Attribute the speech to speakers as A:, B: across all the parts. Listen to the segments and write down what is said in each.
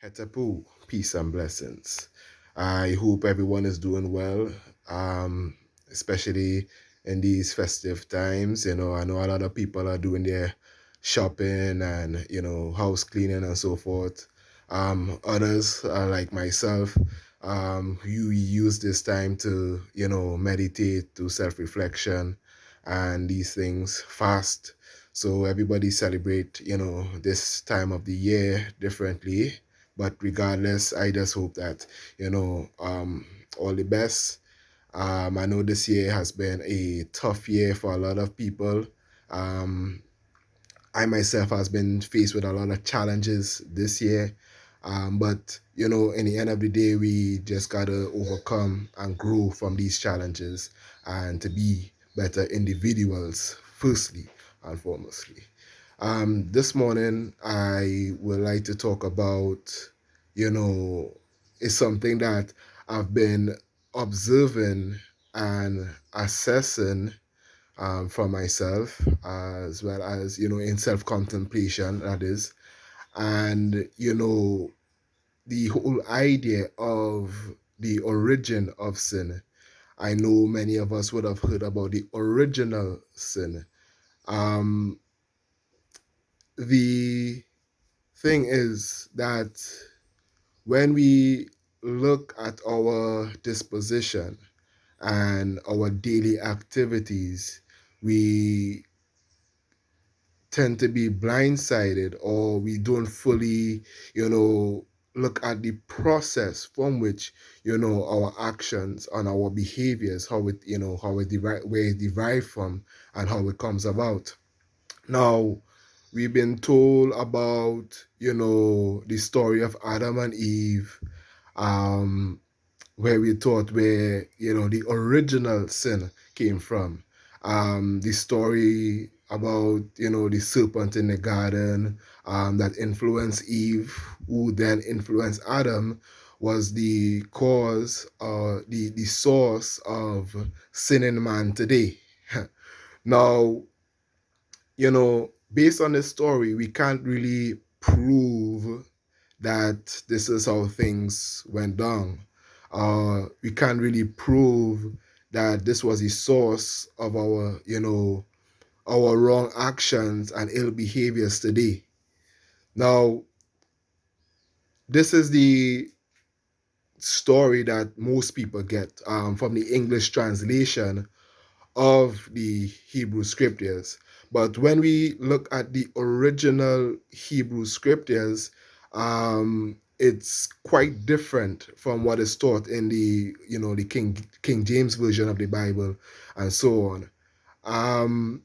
A: Hetepu, peace and blessings. I hope everyone is doing well, especially in these festive times. I know a lot of people are doing their shopping and, house cleaning and so forth. Others, like myself, you use this time to, meditate, do self reflection, and these things fast. So everybody celebrate, this time of the year differently. But regardless, I just hope that, all the best. I know this year has been a tough year for a lot of people. Um, I myself has been faced with a lot of challenges this year. But in the end of the day, we just gotta overcome and grow from these challenges and to be better individuals, firstly and foremostly. This morning, I would like to talk about, you know, it's something that I've been observing and assessing for myself, as well as, in self contemplation, that is. And, the whole idea of the origin of sin. I know many of us would have heard about the original sin. Um, the thing is that when we look at our disposition and our daily activities, we tend to be blindsided, or we don't fully, look at the process from which, our actions and our behaviors, how it, how it derive, where it derived from and how it comes about. Now, we've been told about, the story of Adam and Eve, um, where we thought where, the original sin came from. The story about, the serpent in the garden that influenced Eve, who then influenced Adam, was the cause, the source of sin in man today. Now, based on this story, we can't really prove that this is how things went down. We can't really prove that this was the source of our, our wrong actions and ill behaviors today. Now, this is the story that most people get from the English translation of the Hebrew scriptures. But when we look at the original Hebrew scriptures, it's quite different from what is taught in the the King James version of the Bible and so on. Um,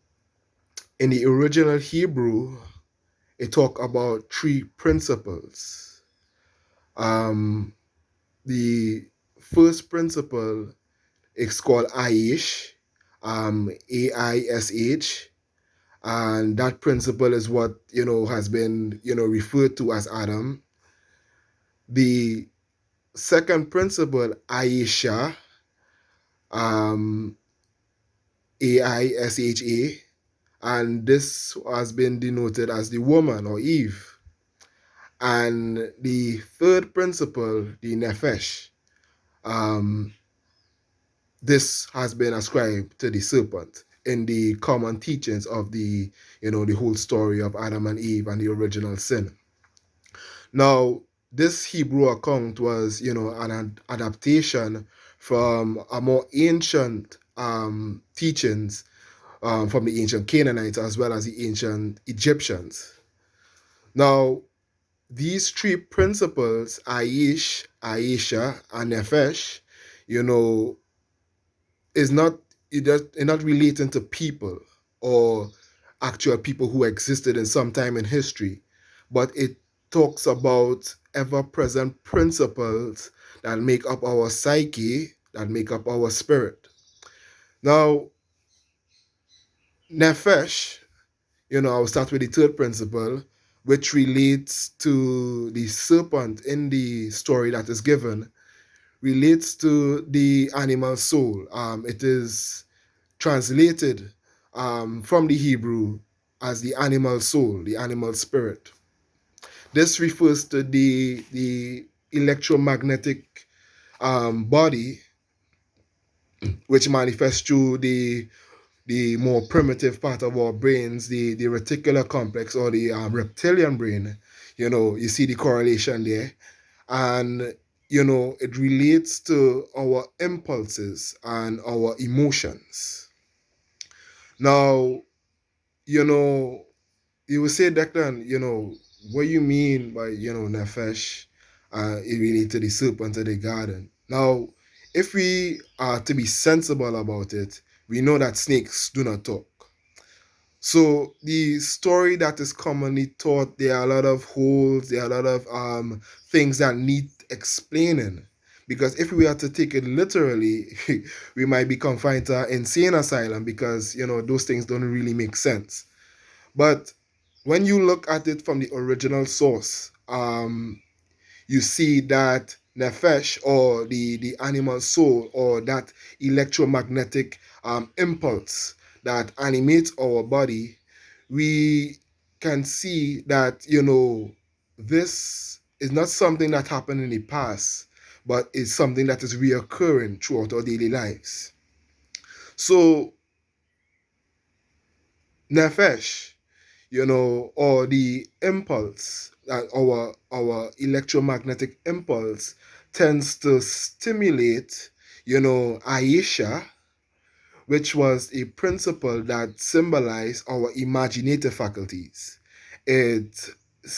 A: in the original Hebrew, it talk about three principles. Um, the first principle is called Aish, AISH, and that principle is what has been referred to as Adam. The second principle, Aisha, um, AISHA, and this has been denoted as the woman or Eve. And the third principle, the Nefesh, um, this has been ascribed to the serpent in the common teachings of the whole story of Adam and Eve and the original sin. Now, this Hebrew account was, an adaptation from a more ancient teachings from the ancient Canaanites as well as the ancient Egyptians. Now, these three principles, Aish, Aisha, and Nefesh, you know, is not not relating to people or actual people who existed in some time in history, but it talks about ever-present principles that make up our psyche, that make up our spirit. Now, Nefesh, I'll start with the third principle, which relates to the serpent in the story that is given, relates to the animal soul. It is translated from the Hebrew as the animal soul, the animal spirit. This refers to the electromagnetic body, which manifests through the more primitive part of our brains, the reticular complex or the reptilian brain. You see the correlation there. And, it relates to our impulses and our emotions. Now, you know, you will say, Declan, what you mean by, Nefesh, it relates to the serpent of the garden. Now, if we are to be sensible about it, we know that snakes do not talk. So the story that is commonly taught, there are a lot of holes, there are a lot of things that need explaining. Because if we are to take it literally, we might be confined to an insane asylum because, those things don't really make sense. But when you look at it from the original source, you see that nefesh, or the animal soul, or that electromagnetic impulse that animates our body, we can see that, this is not something that happened in the past, but it's something that is reoccurring throughout our daily lives. So, nefesh, or the impulse, our electromagnetic impulse tends to stimulate, Aisha, which was a principle that symbolized our imaginative faculties. It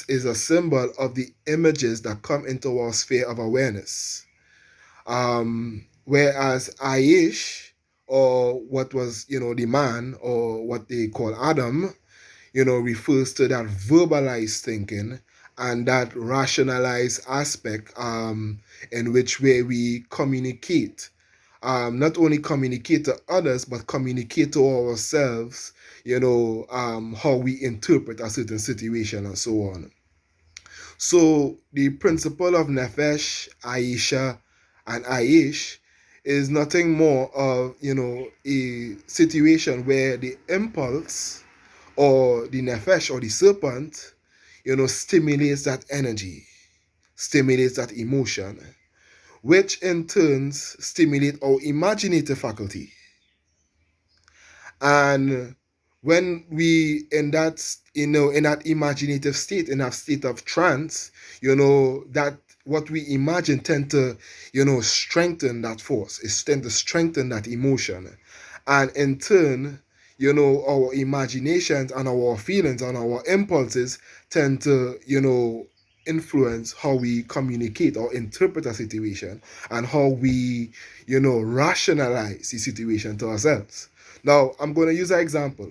A: is a symbol of the images that come into our sphere of awareness. Whereas Aish, or what was, the man, or what they call Adam, refers to that verbalized thinking and that rationalized aspect, in which way we communicate. Not only communicate to others, but communicate to ourselves, how we interpret a certain situation and so on. So the principle of Nefesh, Aisha, and Aish is nothing more of, a situation where the impulse, or the nefesh, or the serpent, stimulates that energy, stimulates that emotion, which in turns stimulate our imaginative faculty. And when we in that imaginative state, in that state of trance, that what we imagine tend to, strengthen that force. It tend to strengthen that emotion. And in turn, our imaginations and our feelings and our impulses tend to, influence how we communicate or interpret a situation, and how we, rationalize the situation to ourselves. Now, I'm going to use an example.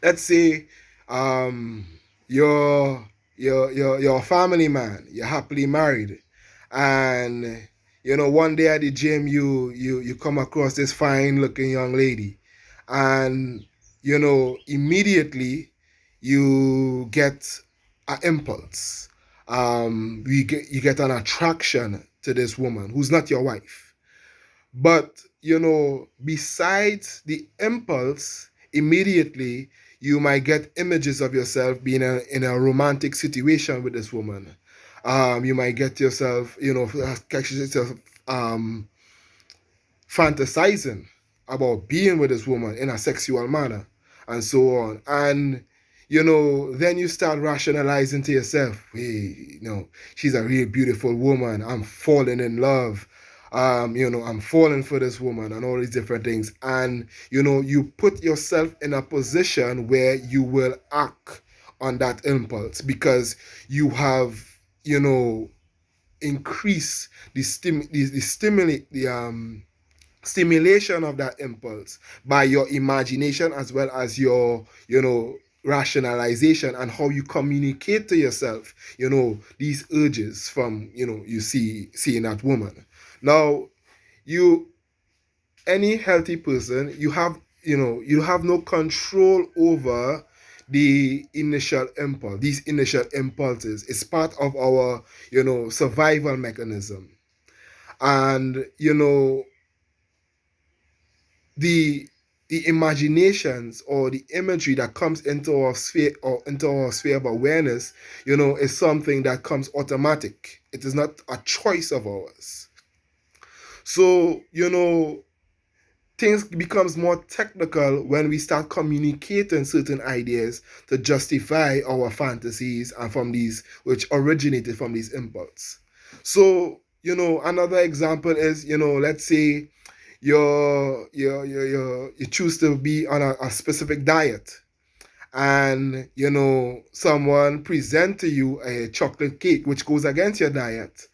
A: Let's say, um, you're a family man, you're happily married, and, one day at the gym, you come across this fine looking young lady, and, immediately you get an impulse. You get an attraction to this woman who's not your wife. But, besides the impulse, immediately you might get images of yourself being in a romantic situation with this woman. You might get yourself, catch yourself um, fantasizing about being with this woman in a sexual manner, and so on. And, then you start rationalizing to yourself, hey, she's a really beautiful woman. I'm falling in love. I'm falling for this woman and all these different things. And, you put yourself in a position where you will act on that impulse, because you have, increased the stimulate the stimulation of that impulse by your imagination, as well as your, rationalization, and how you communicate to yourself, these urges from, you seeing that woman. Now, you any healthy person, you have no control over the initial impulse, these initial impulses. It's part of our, survival mechanism. And, the the imaginations or the imagery that comes into our sphere or into our sphere of awareness, is something that comes automatic. It is not a choice of ours. So, things becomes more technical when we start communicating certain ideas to justify our fantasies and from these which originated from these impulses. So, another example is, let's say you choose to be on a specific diet, and someone present to you a chocolate cake which goes against your diet,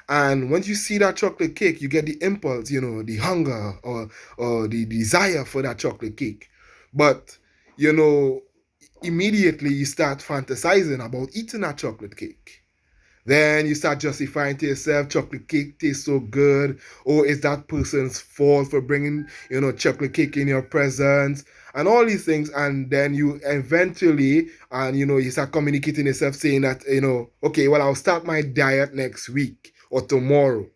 A: and once you see that chocolate cake, you get the impulse, the hunger or the desire for that chocolate cake. But, you know, immediately you start fantasizing about eating that chocolate cake. Then you start justifying to yourself, chocolate cake tastes so good. Or is that person's fault for bringing, chocolate cake in your presence? And all these things. And then you eventually, and, you start communicating yourself saying that, okay, well, I'll start my diet next week or tomorrow.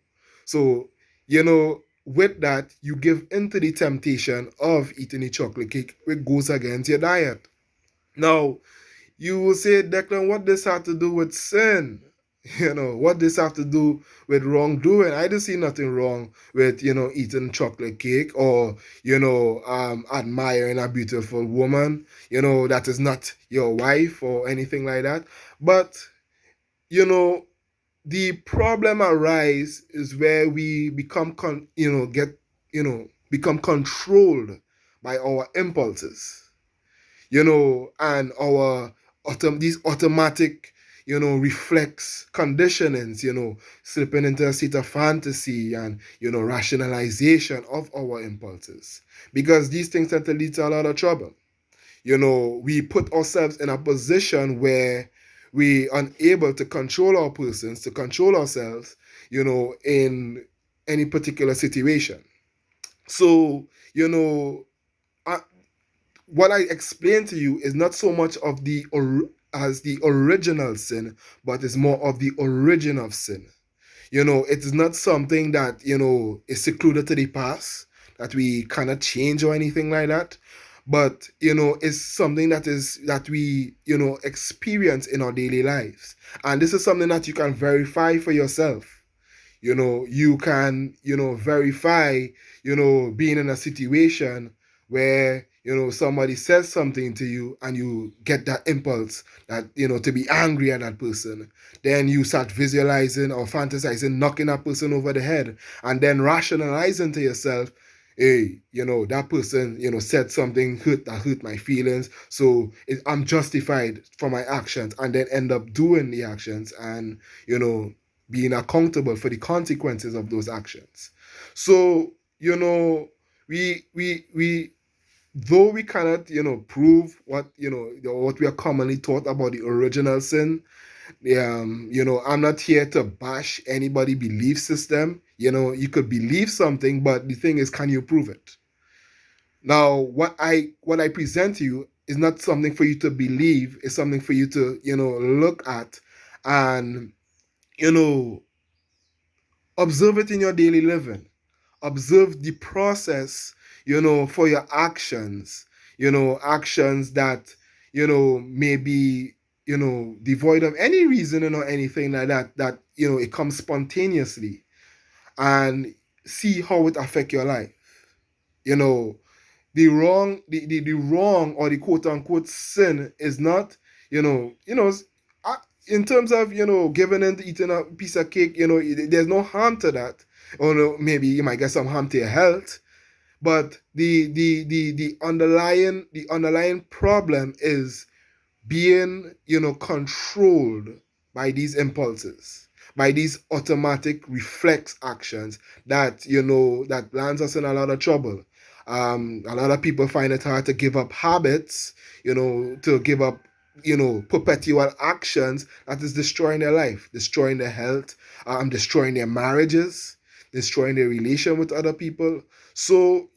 A: So, with that, you give into the temptation of eating a chocolate cake, which goes against your diet. Now, you will say, Declan, what this have to do with sin? What this have to do with wrongdoing? I don't see nothing wrong with, eating chocolate cake or, admiring a beautiful woman, that is not your wife or anything like that. But, you know, the problem arise is where we become, become controlled by our impulses, and our these automatic, reflex conditionings, slipping into a state of fantasy and, rationalization of our impulses. Because these things tend to lead to a lot of trouble. We put ourselves in a position where we unable to control our persons, to control ourselves, in any particular situation. So, I, what I explained to you is not so much of as the original sin, but it's more of the origin of sin. It is not something that is secluded to the past that we cannot change or anything like that. But it's something that we experience in our daily lives, and this is something that you can verify for yourself. You can verify being in a situation where somebody says something to you and you get that impulse that to be angry at that person. Then you start visualizing or fantasizing knocking that person over the head, and then rationalizing to yourself, hey, that person said something that hurt my feelings, so I'm justified for my actions, and then end up doing the actions and being accountable for the consequences of those actions. So, we though we cannot, prove what we are commonly taught about the original sin. I'm not here to bash anybody belief system. You could believe something, but the thing is, can you prove it? Now, what I present to you is not something for you to believe. It's something for you to, look at and, you know, observe it in your daily living. Observe the process, for your actions, actions that, may be, devoid of any reasoning or anything like that, it comes spontaneously, and see how it affect your life. You know, the wrong or the quote unquote sin is not, in terms of, giving in to eating a piece of cake, there's no harm to that. Or no, maybe you might get some harm to your health, but the underlying problem is being, controlled by these impulses, by these automatic reflex actions that, that lands us in a lot of trouble. A lot of people find it hard to give up habits, to give up, perpetual actions that is destroying their life, destroying their health, destroying their marriages, destroying their relation with other people. So,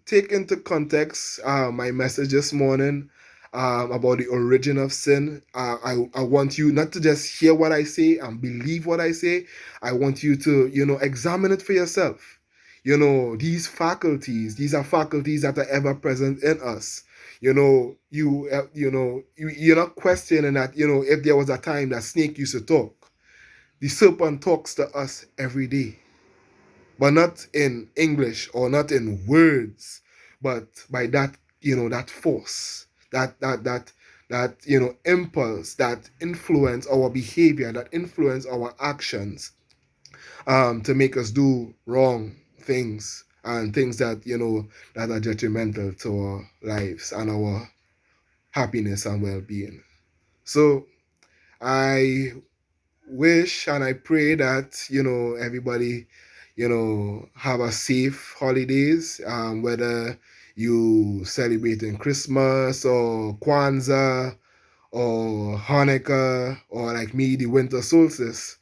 A: take into context my message this morning about the origin of sin. I want you not to just hear what I say and believe what I say. I want you to, examine it for yourself. these faculties, these are faculties that are ever present in us. You're not questioning that, if there was a time that snake used to talk, the serpent talks to us every day, but not in English or not in words, but by that, that force, that impulse, that influence our behavior, that influence our actions, to make us do wrong things and things that that are detrimental to our lives and our happiness and well-being. So I wish and I pray that everybody have a safe holidays, whether you celebrating Christmas or Kwanzaa or Hanukkah or like me the winter solstice.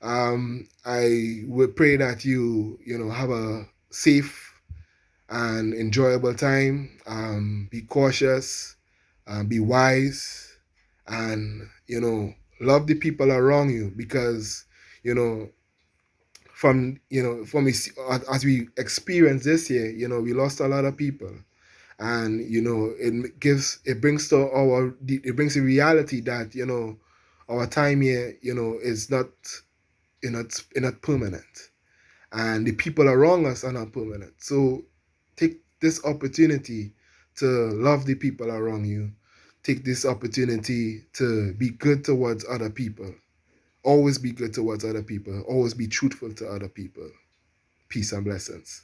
A: I would pray that you have a safe and enjoyable time. Be cautious, be wise, and love the people around you, because you know from as we experienced this year, we lost a lot of people, and it brings a reality that our time here is not not permanent, and the people around us are not permanent. So take this opportunity to love the people around you. Take this opportunity to be good towards other people. Always be good towards other people. Always be truthful to other people. Peace and blessings.